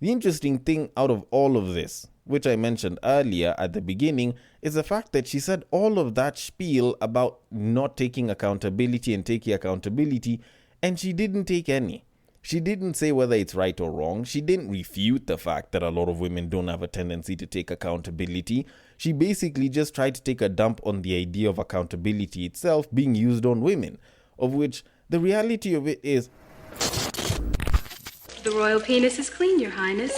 The interesting thing out of all of this, which I mentioned earlier at the beginning, is the fact that she said all of that spiel about not taking accountability and taking accountability, and she didn't take any. She didn't say whether it's right or wrong. She didn't refute the fact that a lot of women don't have a tendency to take accountability. She basically just tried to take a dump on the idea of accountability itself being used on women, of which the reality of it is, the royal penis is clean, Your Highness.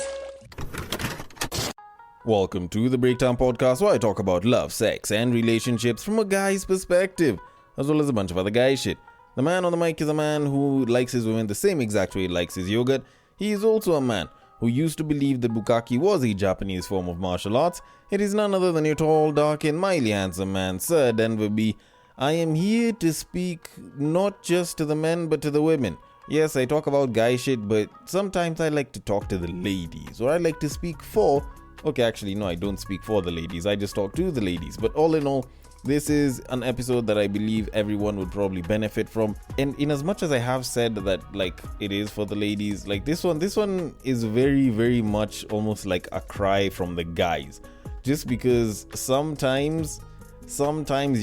welcome to the Breakdown Podcast, where I talk about love, sex, and relationships from a guy's perspective, as well as a bunch of other guy shit. The man on the mic is a man who likes his women the same exact way he likes his yogurt. He is also a man who used to believe that bukkake was a Japanese form of martial arts. It is none other than your tall, dark, and mildly handsome man, Sir Denver B. I am here to speak not just to the men, but to the women. Yes, I talk about guy shit, but sometimes I like to talk to the ladies, or I like to speak for... Okay, actually, no, I don't speak for the ladies. I just talk to the ladies. But all in all, this is an episode that I believe everyone would probably benefit from. And in as much as I have said that, like, it is for the ladies, like this one is very, very much almost like a cry from the guys. Just because sometimes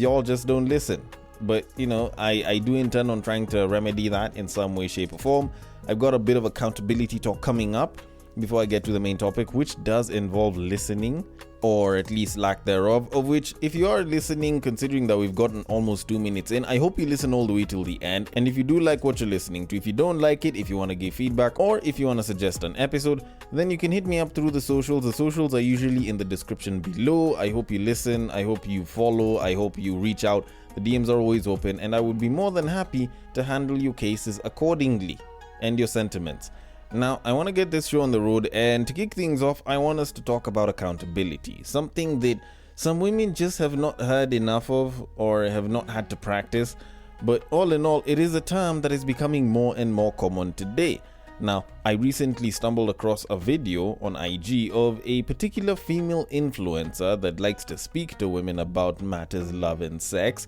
y'all just don't listen. But, you know, I do intend on trying to remedy that in some way, shape, or form. I've got a bit of accountability talk coming up before I get to the main topic, which does involve listening, or at least lack thereof, of which, if you are listening, considering that we've gotten almost 2 minutes in, I hope you listen all the way till the end. And if you do like what you're listening to, if you don't like it, if you want to give feedback, or if you want to suggest an episode, then you can hit me up through the socials. The socials are usually in the description below. I hope you listen, I hope you follow, I hope you reach out. The DMs are always open, and I would be more than happy to handle your cases accordingly and your sentiments. Now, I want to get this show on the road, and to kick things off, I want us to talk about accountability, something that some women just have not heard enough of or have not had to practice, but all in all, it is a term that is becoming more and more common today. Now, I recently stumbled across a video on IG of a particular female influencer that likes to speak to women about matters love and sex,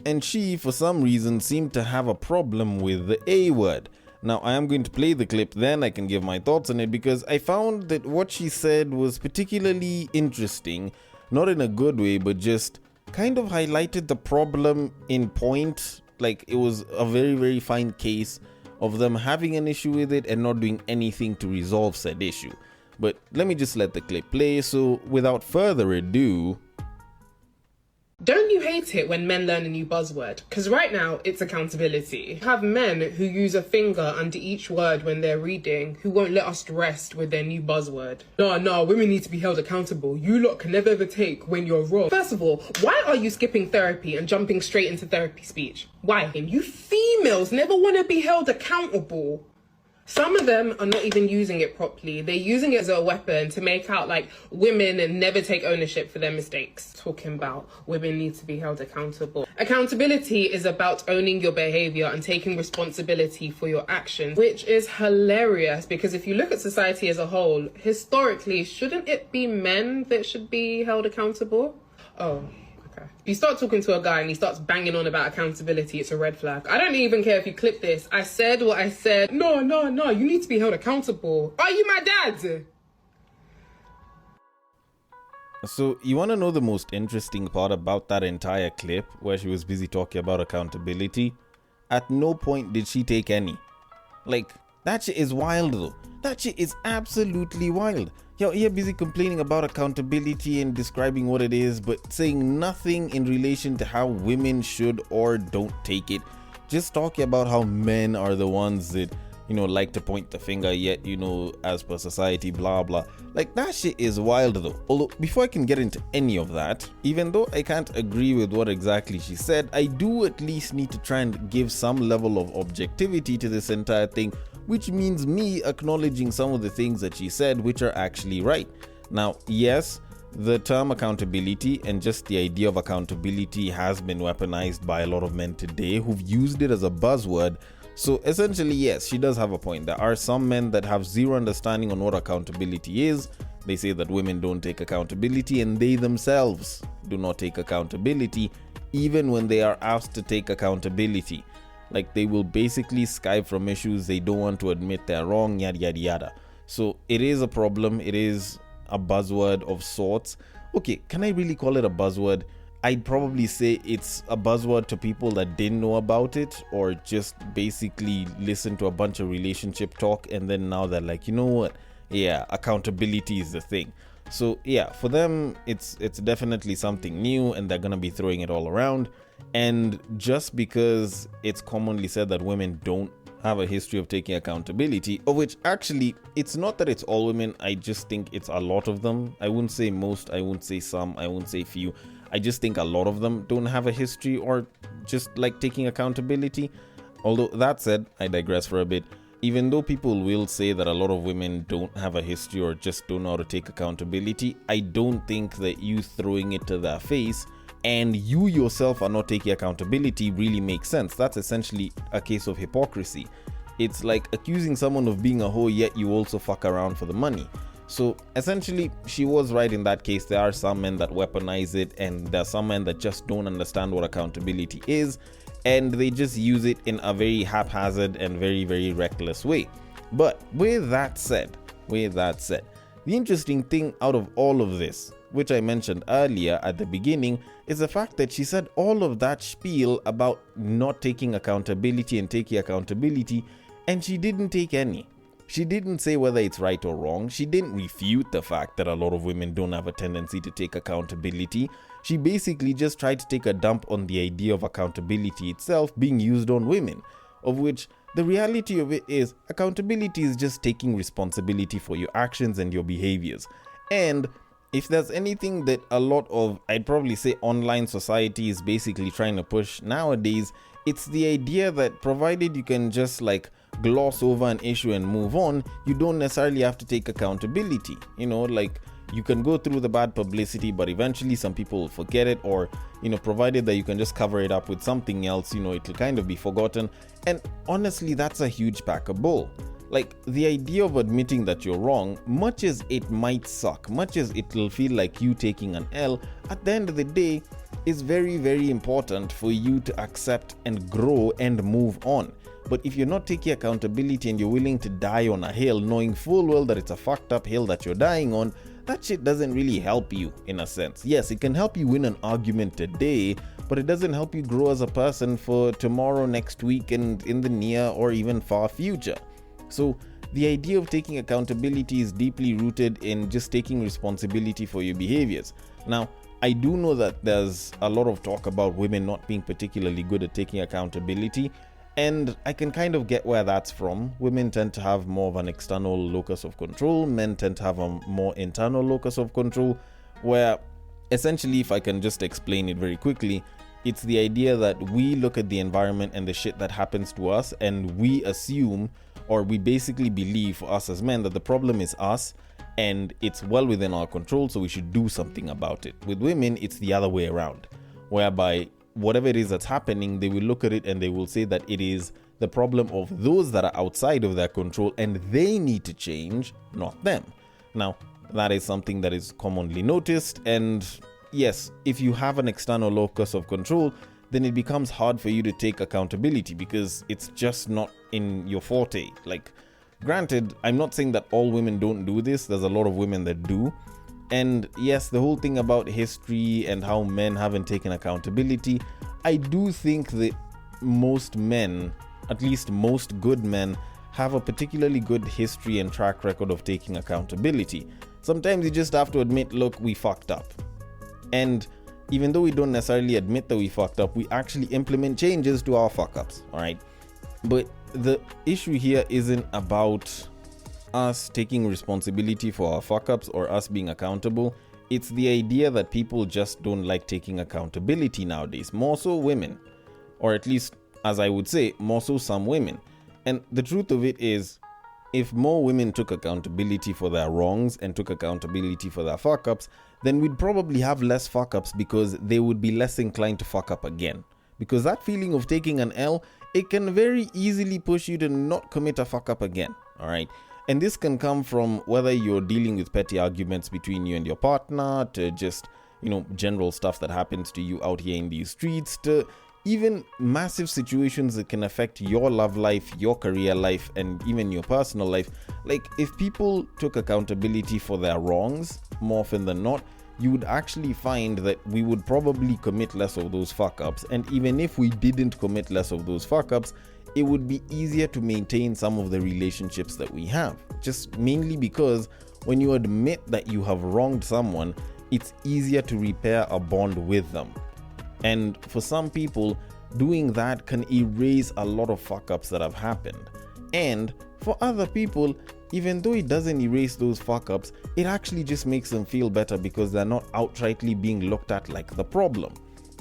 and she, for some reason, seemed to have a problem with the A word. Now, I am going to play the clip, then I can give my thoughts on it, because I found that what she said was particularly interesting, not in a good way, but just kind of highlighted the problem in point. Like, it was a very, very fine case of them having an issue with it and not doing anything to resolve said issue. But let me just let the clip play, so without further ado... Don't you hate it when men learn a new buzzword? Because right now, it's accountability. You have men who use a finger under each word when they're reading, who won't let us rest with their new buzzword. No, women need to be held accountable. You lot can never ever take when you're wrong. First of all, why are you skipping therapy and jumping straight into therapy speech? Why? You females never want to be held accountable. Some of them are not even using it properly. They're using it as a weapon to make out like women and never take ownership for their mistakes. Talking about women need to be held accountable. Accountability is about owning your behavior and taking responsibility for your actions, which is hilarious because if you look at society as a whole, historically, shouldn't it be men that should be held accountable? Oh. If you start talking to a guy and he starts banging on about accountability, it's a red flag. I don't even care if you clip this. I said what I said. No, you need to be held accountable. Are you my dad? So, you want to know the most interesting part about that entire clip where she was busy talking about accountability? At no point did she take any. Like, that shit is wild though. That shit is absolutely wild. You're busy complaining about accountability and describing what it is, but saying nothing in relation to how women should or don't take it. Just talking about how men are the ones that, you know, like to point the finger, yet, you know, as per society, blah, blah. Like, that shit is wild though. Although, before I can get into any of that, even though I can't agree with what exactly she said, I do at least need to try and give some level of objectivity to this entire thing, which means me acknowledging some of the things that she said, which are actually right. Now, yes, the term accountability and just the idea of accountability has been weaponized by a lot of men today who've used it as a buzzword. So essentially, yes, she does have a point. There are some men that have zero understanding on what accountability is. They say that women don't take accountability and they themselves do not take accountability, even when they are asked to take accountability. Like, they will basically Skype from issues they don't want to admit they're wrong, yada yada yada. So it is a problem. It is a buzzword of sorts. Okay, can I really call it a buzzword? I'd probably say it's a buzzword to people that didn't know about it, or just basically listen to a bunch of relationship talk and then now they're like, you know what? Yeah, accountability is the thing. So yeah, for them it's definitely something new and they're gonna be throwing it all around. And just because it's commonly said that women don't have a history of taking accountability, of which actually it's not that it's all women, I just think it's a lot of them. I wouldn't say most, I wouldn't say some, I wouldn't say few. I just think a lot of them don't have a history or just like taking accountability. Although that said, I digress for a bit. Even though people will say that a lot of women don't have a history or just don't know how to take accountability, I don't think that you throwing it to their face and you yourself are not taking accountability really makes sense. That's essentially a case of hypocrisy. It's like accusing someone of being a hoe, yet you also fuck around for the money. So essentially, she was right in that case. There are some men that weaponize it, and there are some men that just don't understand what accountability is, and they just use it in a very haphazard and very, very reckless way. But with that said, the interesting thing out of all of this, which I mentioned earlier at the beginning, is the fact that she said all of that spiel about not taking accountability and taking accountability, and she didn't take any. She didn't say whether it's right or wrong. She didn't refute the fact that a lot of women don't have a tendency to take accountability. She basically just tried to take a dump on the idea of accountability itself being used on women, of which the reality of it is accountability is just taking responsibility for your actions and your behaviors. And if there's anything that a lot of, I'd probably say, online society is basically trying to push nowadays, it's the idea that provided you can just like gloss over an issue and move on, you don't necessarily have to take accountability. You know, like you can go through the bad publicity, but eventually some people will forget it, or, you know, provided that you can just cover it up with something else, you know, it'll kind of be forgotten. And honestly, that's a huge pack of bull. Like, the idea of admitting that you're wrong, much as it might suck, much as it'll feel like you taking an L, at the end of the day, is very, very important for you to accept and grow and move on. But if you're not taking accountability and you're willing to die on a hill, knowing full well that it's a fucked up hill that you're dying on, that shit doesn't really help you in a sense. Yes, it can help you win an argument today, but it doesn't help you grow as a person for tomorrow, next week, and in the near or even far future. So the idea of taking accountability is deeply rooted in just taking responsibility for your behaviors. Now, I do know that there's a lot of talk about women not being particularly good at taking accountability, and I can kind of get where that's from. Women tend to have more of an external locus of control. Men tend to have a more internal locus of control, where essentially, if I can just explain it very quickly, it's the idea that we look at the environment and the shit that happens to us, and we assume, or we basically believe for us as men, that the problem is us and it's well within our control, so we should do something about it. With women, it's the other way around, whereby whatever it is that's happening, they will look at it and they will say that it is the problem of those that are outside of their control and they need to change, not them. Now, that is something that is commonly noticed, and yes, if you have an external locus of control, then it becomes hard for you to take accountability because it's just not in your forte. Like, granted, I'm not saying that all women don't do this. There's a lot of women that do. And yes, the whole thing about history and how men haven't taken accountability, I do think that most men, at least most good men, have a particularly good history and track record of taking accountability. Sometimes you just have to admit, look, we fucked up. And even though we don't necessarily admit that we fucked up, we actually implement changes to our fuck-ups, all right? But the issue here isn't about us taking responsibility for our fuck-ups or us being accountable. It's the idea that people just don't like taking accountability nowadays, more so women, or at least, as I would say, more so some women. And the truth of it is, if more women took accountability for their wrongs and took accountability for their fuck-ups, then we'd probably have less fuck-ups because they would be less inclined to fuck up again. Because that feeling of taking an L, it can very easily push you to not commit a fuck-up again, all right? And this can come from whether you're dealing with petty arguments between you and your partner, to just, you know, general stuff that happens to you out here in these streets, to even massive situations that can affect your love life, your career life, and even your personal life. Like, if people took accountability for their wrongs, more often than not, you would actually find that we would probably commit less of those fuck-ups. And even if we didn't commit less of those fuck-ups, it would be easier to maintain some of the relationships that we have. Just mainly because when you admit that you have wronged someone, it's easier to repair a bond with them. And for some people, doing that can erase a lot of fuck-ups that have happened. And for other people, even though it doesn't erase those fuck-ups, it actually just makes them feel better because they're not outrightly being looked at like the problem.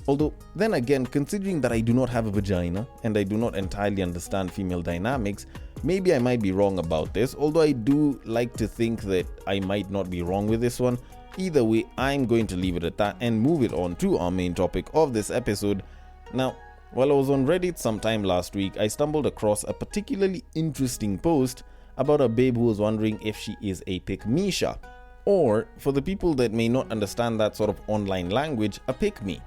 Although, then again, considering that I do not have a vagina and I do not entirely understand female dynamics, maybe I might be wrong about this, although I do like to think that I might not be wrong with this one. Either way, I'm going to leave it at that and move it on to our main topic of this episode. Now, while I was on Reddit sometime last week, I stumbled across a particularly interesting post about a babe who was wondering if she is a pick-me-sha, or, for the people that may not understand that sort of online language, a pick-me,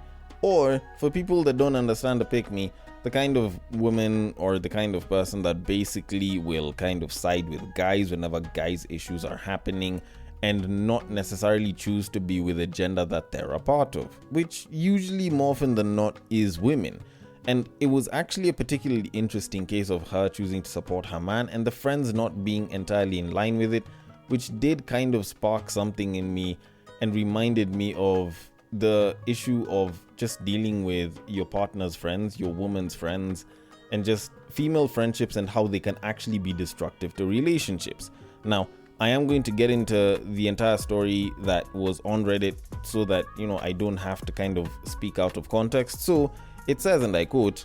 or, for people that don't understand a pick-me, the kind of woman or the kind of person that basically will kind of side with guys whenever guys' issues are happening and not necessarily choose to be with a gender that they're a part of, which usually more often than not is women. And it was actually a particularly interesting case of her choosing to support her man and the friends not being entirely in line with it, which did kind of spark something in me and reminded me of the issue of just dealing with your partner's friends, your woman's friends, and just female friendships and how they can actually be destructive to relationships. Now, I am going to get into the entire story that was on Reddit so that, I don't have to kind of speak out of context. So it says, and I quote,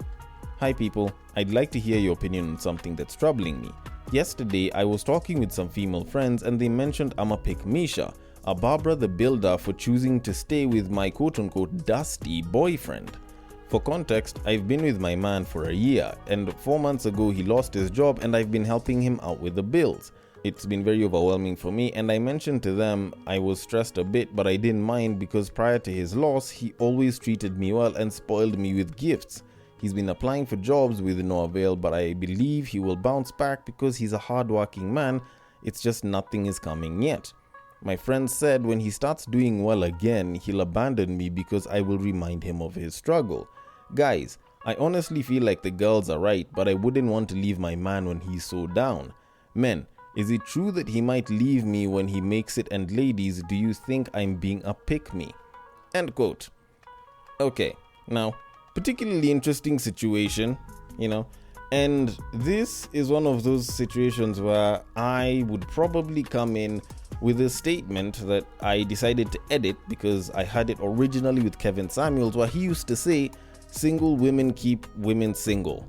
"Hi people, I'd like to hear your opinion on something that's troubling me. Yesterday, I was talking with some female friends and they mentioned I'm a pick-me-sha, a Barbara the Builder for choosing to stay with my quote-unquote dusty boyfriend. For context, I've been with my man for a year and 4 months ago he lost his job and I've been helping him out with the bills. It's been very overwhelming for me and I mentioned to them I was stressed a bit, but I didn't mind because prior to his loss, he always treated me well and spoiled me with gifts. He's been applying for jobs with no avail, but I believe he will bounce back because he's a hardworking man. It's just nothing is coming yet. My friend said when he starts doing well again, he'll abandon me because I will remind him of his struggle. Guys, I honestly feel like the girls are right, but I wouldn't want to leave my man when he's so down. Men, is it true that he might leave me when he makes it? And ladies, do you think I'm being a pick-me?" End quote. Okay, now, particularly interesting situation, and this is one of those situations where I would probably come in with a statement that I decided to edit because I had it originally with Kevin Samuels, where he used to say, "Single women keep women single."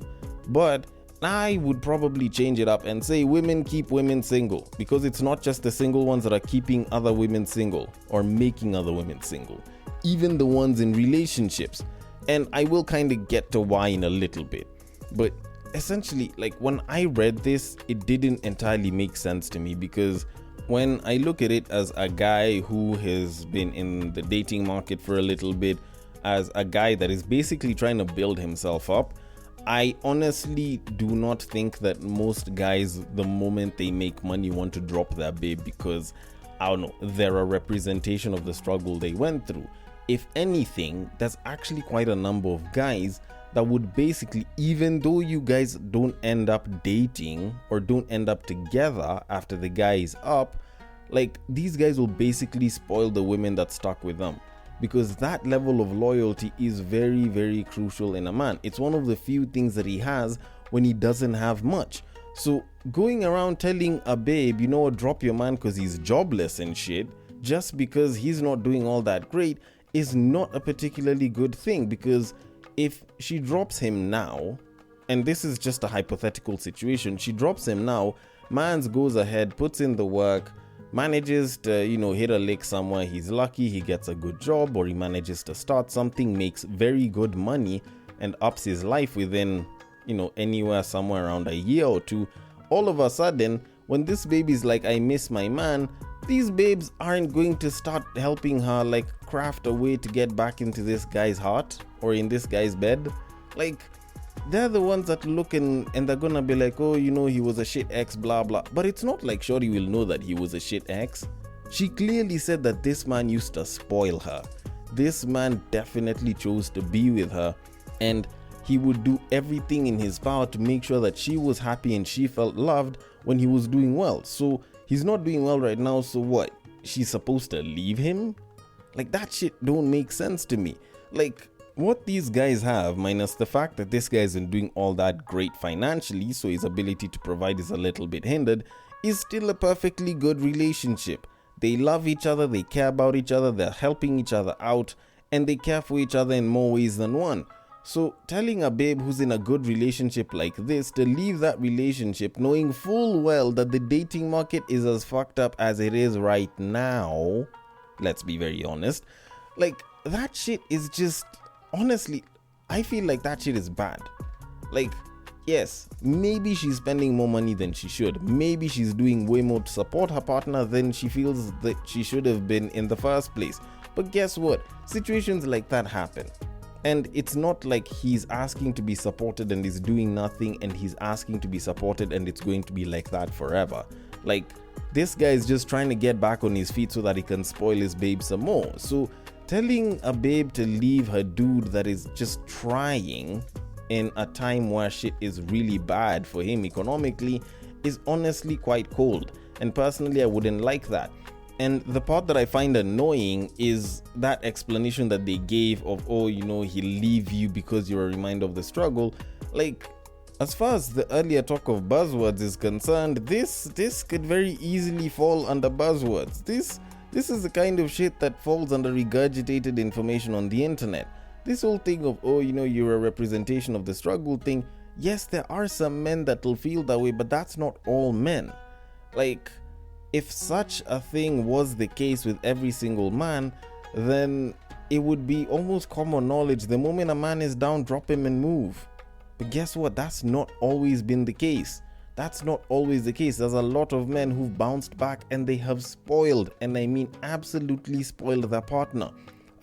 But I would probably change it up and say women keep women single, because it's not just the single ones that are keeping other women single or making other women single, even the ones in relationships. And I will kind of get to why in a little bit. But essentially, when I read this, it didn't entirely make sense to me, because when I look at it as a guy who has been in the dating market for a little bit, as a guy that is basically trying to build himself up, I honestly do not think that most guys, the moment they make money, want to drop their babe because, I don't know, they're a representation of the struggle they went through. If anything, there's actually quite a number of guys that would basically, even though you guys don't end up dating or don't end up together after the guy is up, these guys will basically spoil the women that stuck with them. Because that level of loyalty is very, very crucial in a man. It's one of the few things that he has when he doesn't have much. So going around telling a babe, drop your man because he's jobless and shit, just because he's not doing all that great, is not a particularly good thing. Because if she drops him now, and this is just a hypothetical situation, she drops him now, mans goes ahead, puts in the work, manages to, hit a lick somewhere, he's lucky, he gets a good job, or he manages to start something, makes very good money, and ups his life within, anywhere somewhere around a year or two. All of a sudden, when this baby's like, "I miss my man," these babes aren't going to start helping her craft a way to get back into this guy's heart or in this guy's bed. Like, they're the ones that look and they're gonna be like, oh, he was a shit ex, blah blah. But it's not like Shorty will know that he was a shit ex. She clearly said that this man used to spoil her. This man definitely chose to be with her, and he would do everything in his power to make sure that she was happy and she felt loved when he was doing well. So he's not doing well right now, so what? She's supposed to leave him? Like, that shit don't make sense to me. Like, what these guys have, minus the fact that this guy isn't doing all that great financially, so his ability to provide is a little bit hindered, is still a perfectly good relationship. They love each other, they care about each other, they're helping each other out, and they care for each other in more ways than one. So telling a babe who's in a good relationship like this to leave that relationship, knowing full well that the dating market is as fucked up as it is right now, let's be very honest, like, that shit is just, honestly, I feel like that shit is bad. Like, yes, maybe she's spending more money than she should. Maybe she's doing way more to support her partner than she feels that she should have been in the first place. But guess what? Situations like that happen. And it's not like he's asking to be supported and is doing nothing, and he's asking to be supported and it's going to be like that forever. Like, this guy is just trying to get back on his feet so that he can spoil his babe some more. So telling a babe to leave her dude that is just trying in a time where shit is really bad for him economically is honestly quite cold. And personally, I wouldn't like that. And the part that I find annoying is that explanation that they gave of, oh, he'll leave you because you're a reminder of the struggle. Like, as far as the earlier talk of buzzwords is concerned, this could very easily fall under buzzwords. This is the kind of shit that falls under regurgitated information on the internet. This whole thing of, oh, you're a representation of the struggle thing. Yes, there are some men that will feel that way, but that's not all men. Like, if such a thing was the case with every single man, then it would be almost common knowledge. The moment a man is down, drop him and move. But guess what? That's not always been the case. That's not always the case. There's a lot of men who've bounced back and they have spoiled, and I mean absolutely spoiled, their partner.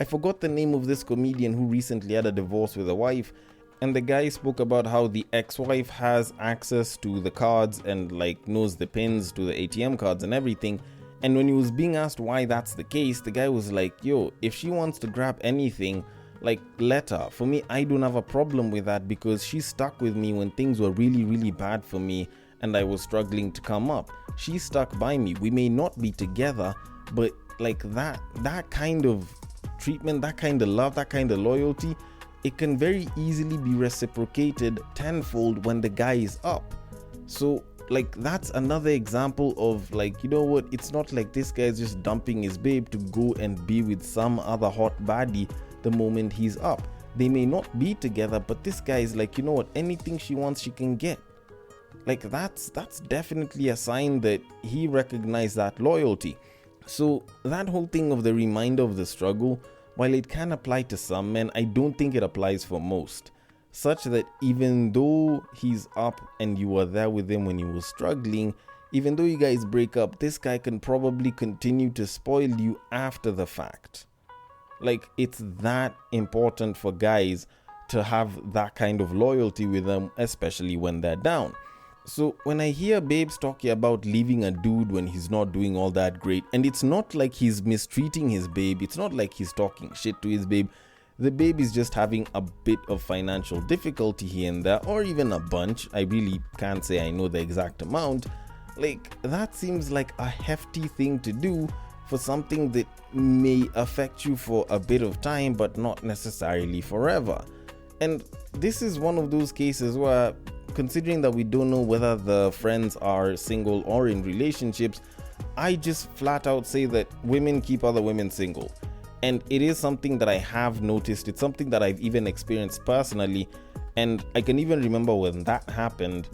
I forgot the name of this comedian who recently had a divorce with a wife, and the guy spoke about how the ex-wife has access to the cards and like knows the pins to the ATM cards and everything. And when he was being asked why that's the case, the guy was like, yo, if she wants to grab anything, like, let her. For me, I don't have a problem with that because she stuck with me when things were really, really bad for me and I was struggling to come up. She stuck by me. We may not be together, but like that kind of treatment, that kind of love, that kind of loyalty, it can very easily be reciprocated tenfold when the guy is up. So like, that's another example of like, it's not like this guy is just dumping his babe to go and be with some other hot baddie the moment he's up. They may not be together, but this guy is like, anything she wants she can get. Like, that's definitely a sign that he recognized that loyalty. So that whole thing of the reminder of the struggle, while it can apply to some men, I don't think it applies for most. Such that even though he's up and you were there with him when he was struggling, even though you guys break up, this guy can probably continue to spoil you after the fact. Like, it's that important for guys to have that kind of loyalty with them, especially when they're down. So when I hear babes talking about leaving a dude when he's not doing all that great, and it's not like he's mistreating his babe, it's not like he's talking shit to his babe, the babe is just having a bit of financial difficulty here and there, or even a bunch, I really can't say I know the exact amount. Like, that seems like a hefty thing to do for something that may affect you for a bit of time, but not necessarily forever. And this is one of those cases where, considering that we don't know whether the friends are single or in relationships, I just flat out say that women keep other women single. And it is something that I have noticed. It's something that I've even experienced personally. And I can even remember when that happened,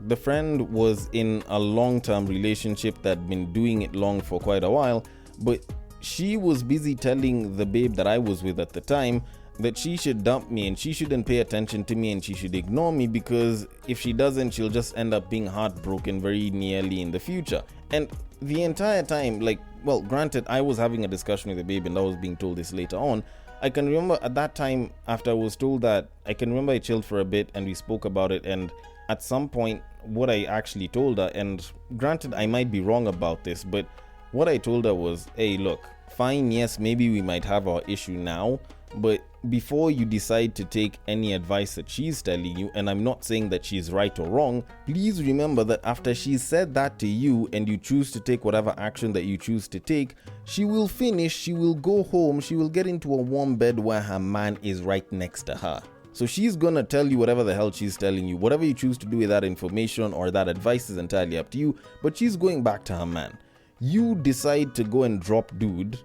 the friend was in a long-term relationship that had been doing it long for quite a while, but she was busy telling the babe that I was with at the time that she should dump me and she shouldn't pay attention to me and she should ignore me, because if she doesn't, she'll just end up being heartbroken very nearly in the future. And the entire time, like, well, granted, I was having a discussion with the babe and I was being told this later on, I can remember at that time, after I was told that, I can remember I chilled for a bit and we spoke about it, and at some point what I actually told her, and granted I might be wrong about this, but what I told her was, hey look, fine, yes, maybe we might have our issue now, but before you decide to take any advice that she's telling you, and I'm not saying that she's right or wrong, please remember that after she's said that to you and you choose to take whatever action that you choose to take, she will finish, she will go home, she will get into a warm bed where her man is right next to her. So she's gonna tell you whatever the hell she's telling you. Whatever you choose to do with that information or that advice is entirely up to you, but she's going back to her man. You decide to go and drop dude,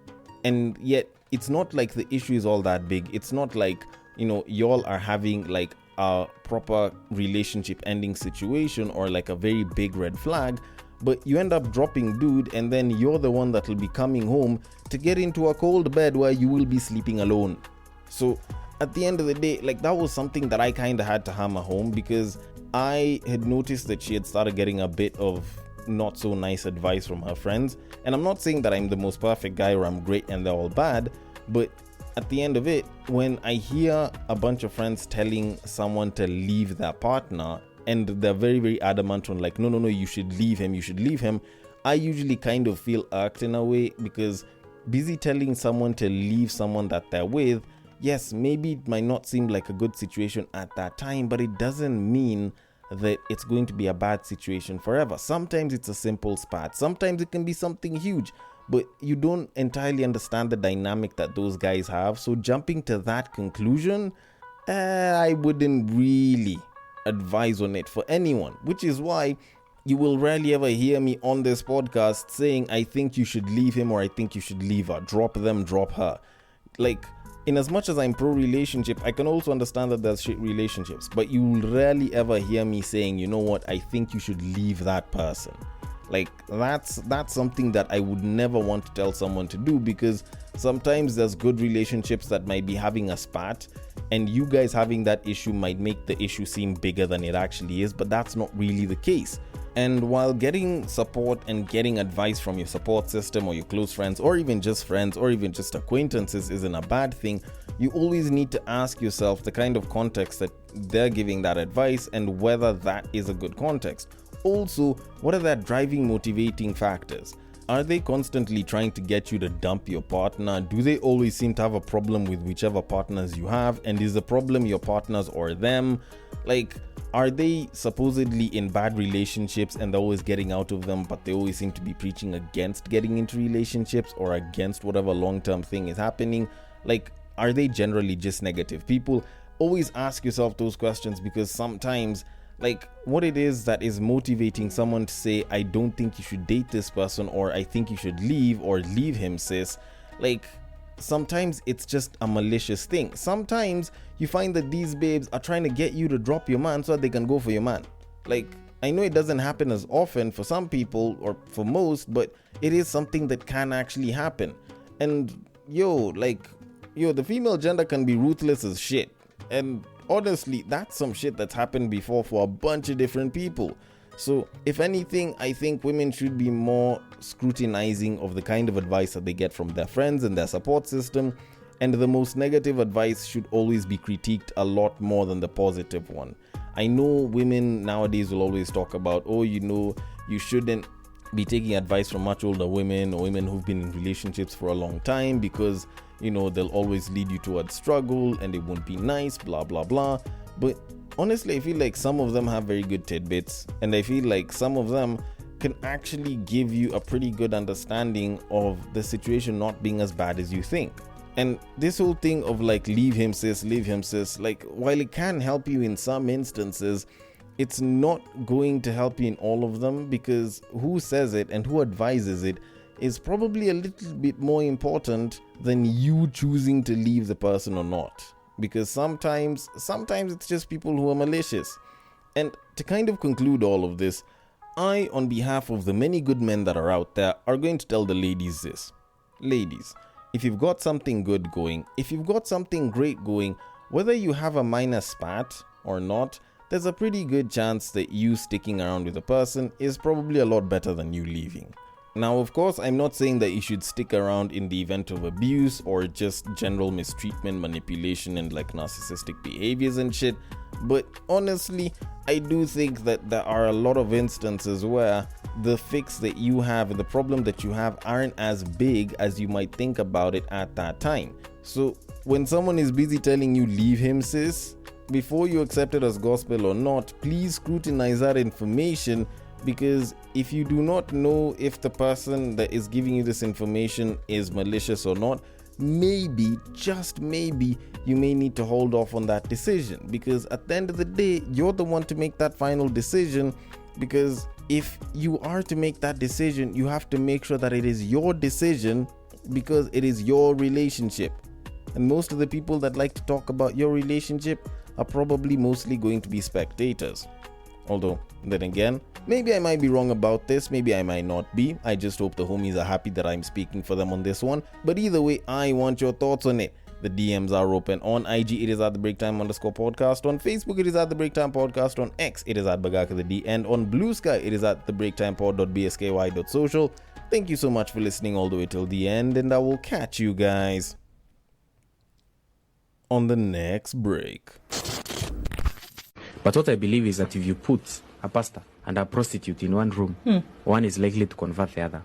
and yet it's not like the issue is all that big. It's not like, y'all are having like a proper relationship ending situation or like a very big red flag, but you end up dropping dude, and then you're the one that will be coming home to get into a cold bed where you will be sleeping alone. So at the end of the day, like, that was something that I kind of had to hammer home, because I had noticed that she had started getting a bit of not so nice advice from her friends. And I'm not saying that I'm the most perfect guy or I'm great and they're all bad, but at the end of it, when I hear a bunch of friends telling someone to leave their partner and they're very, very adamant on like, no, you should leave him, I usually kind of feel irked in a way, because busy telling someone to leave someone that they're with, yes, maybe it might not seem like a good situation at that time, but it doesn't mean that it's going to be a bad situation forever. Sometimes it's a simple spat, sometimes it can be something huge, but you don't entirely understand the dynamic that those guys have. So jumping to that conclusion, I wouldn't really advise on it for anyone, which is why you will rarely ever hear me on this podcast saying I think you should leave him or I think you should leave her. Drop them, drop her. Like, in as much as I'm pro relationship, I can also understand that there's shit relationships, but you will rarely ever hear me saying, you know what, I think you should leave that person. Like, that's something that I would never want to tell someone to do, because sometimes there's good relationships that might be having a spat, and you guys having that issue might make the issue seem bigger than it actually is, but that's not really the case. And while getting support and getting advice from your support system or your close friends or even just friends or even just acquaintances isn't a bad thing, you always need to ask yourself the kind of context that they're giving that advice and whether that is a good context. Also, what are their driving motivating factors? Are they constantly trying to get you to dump your partner? Do they always seem to have a problem with whichever partners you have? And is the problem your partners or them? Like, are they supposedly in bad relationships and they're always getting out of them, but they always seem to be preaching against getting into relationships or against whatever long-term thing is happening? Like, are they generally just negative people? Always ask yourself those questions, because sometimes, like, what it is that is motivating someone to say, I don't think you should date this person, or I think you should leave, or leave him, sis. Like, sometimes it's just a malicious thing. Sometimes you find that these babes are trying to get you to drop your man so that they can go for your man. Like, I know it doesn't happen as often for some people or for most, but it is something that can actually happen. And the female gender can be ruthless as shit. And honestly, that's some shit that's happened before for a bunch of different people. So if anything, I think women should be more scrutinizing of the kind of advice that they get from their friends and their support system, and the most negative advice should always be critiqued a lot more than the positive one. I know women nowadays will always talk about, you shouldn't be taking advice from much older women or women who've been in relationships for a long time, because they'll always lead you towards struggle and it won't be nice, blah blah blah. But honestly, I feel like some of them have very good tidbits, and I feel like some of them can actually give you a pretty good understanding of the situation not being as bad as you think. And this whole thing of like, leave him sis, like, while it can help you in some instances, it's not going to help you in all of them, because who says it and who advises it is probably a little bit more important than you choosing to leave the person or not. Because sometimes it's just people who are malicious. And to kind of conclude all of this, I, on behalf of the many good men that are out there, are going to tell the ladies this. Ladies, if you've got something good going, if you've got something great going, whether you have a minor spat or not, there's a pretty good chance that you sticking around with a person is probably a lot better than you leaving. Now, of course, I'm not saying that you should stick around in the event of abuse or just general mistreatment, manipulation, and like narcissistic behaviors and shit. But honestly, I do think that there are a lot of instances where the fix that you have and the problem that you have aren't as big as you might think about it at that time. So when someone is busy telling you leave him, sis, before you accept it as gospel or not, please scrutinize that information, because if you do not know if the person that is giving you this information is malicious or not, maybe, just maybe, you may need to hold off on that decision, because at the end of the day, you're the one to make that final decision. Because if you are to make that decision, you have to make sure that it is your decision, because it is your relationship. And most of the people that like to talk about your relationship are probably mostly going to be spectators. Although, then again, maybe I might be wrong about this, maybe I might not be. I just hope the homies are happy that I'm speaking for them on this one. But either way, I want your thoughts on it. The DMs are open. On IG, it is at the breaktime_podcast. On Facebook, it is at the breaktime podcast. On X, it is at Bagaka the D. And on Bluesky, it is at the breaktimepod.bsky.social. Thank you so much for listening all the way till the end, and I will catch you guys on the next break. But what I believe is that if you put a pastor and a prostitute in one room, one is likely to convert the other.